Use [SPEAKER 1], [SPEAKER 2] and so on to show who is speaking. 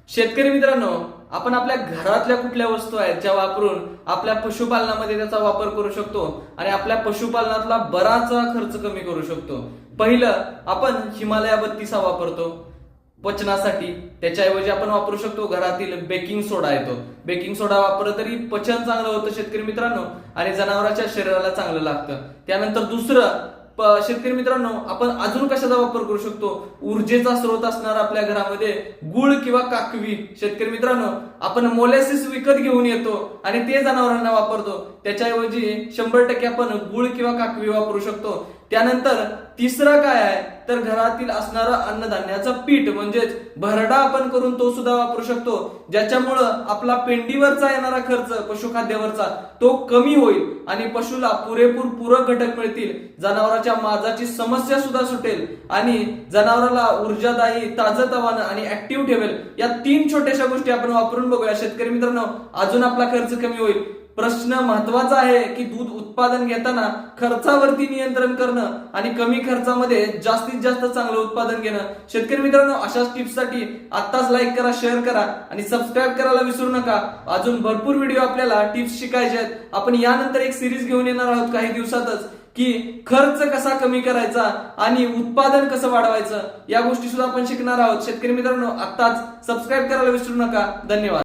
[SPEAKER 1] शेतकरी मित्रांनो, आपण आपल्या घरातल्या कुठल्या वस्तू आहेत ज्या वापरून आपल्या पशुपालनामध्ये त्याचा वापर करू शकतो आणि आपल्या पशुपालनातला बराचसा खर्च कमी करू शकतो. पहिलं, आपण हिमालया बत्तीसा वापरतो पचनासाठी. त्याच्याऐवजी आपण वापरू शकतो घरातील बेकिंग सोडा येतो. बेकिंग सोडा वापरलं तरी पचन चांगलं होतं शेतकरी मित्रांनो आणि जनावरांच्या शरीराला चांगलं लागतं. त्यानंतर दुसरं, शेतकरी मित्रांनो, आपण अजून कशाचा वापर करू शकतो? ऊर्जेचा स्रोत असणार आपल्या घरामध्ये गुळ किंवा काकवी. शेतकरी मित्रांनो, आपण मोलॅसिस विकत घेऊन येतो आणि ते जनावरांना वापरतो. त्याच्याऐवजी 100% आपण गुळ किंवा काकवी वापरू शकतो. त्यानंतर तिसरं काय आहे तर घरातील असणारं अन्नधान्याचं पीठ म्हणजेच भरडा आपण करून तो सुद्धा वापरू शकतो, ज्याच्यामुळं आपला पेंडीवरचा येणारा खर्च पशुखाद्यावरचा तो कमी होईल आणि पशुला पुरेपूर पूरक घटक मिळतील. जनावरांच्या माजाची समस्या सुद्धा सुटेल आणि जनावराला ऊर्जादायी, ताजतवानं आणि ऍक्टिव्ह ठेवेल. या 3 छोट्याशा गोष्टी आपण वापरून बघूया शेतकरी मित्रांनो, अजून आपला खर्च कमी होईल. प्रश्न महत्वाचा आहे की दूध उत्पादन घेताना खर्चावरती नियंत्रण करणं आणि कमी खर्चामध्ये जास्तीत जास्त चांगलं उत्पादन घेणं. शेतकरी मित्रांनो, अशाच टिप्ससाठी आत्ताच लाईक करा, शेअर करा आणि सबस्क्राईब करायला विसरू नका. अजून भरपूर व्हिडिओ आपल्याला टिप्स शिकायचे आहेत. आपण यानंतर एक सिरीज घेऊन येणार आहोत काही दिवसातच की खर्च कसा कमी करायचा आणि उत्पादन कसं वाढवायचं, या गोष्टी सुद्धा आपण शिकणार आहोत. शेतकरी मित्रांनो, आत्ताच सबस्क्राईब करायला विसरू नका. धन्यवाद.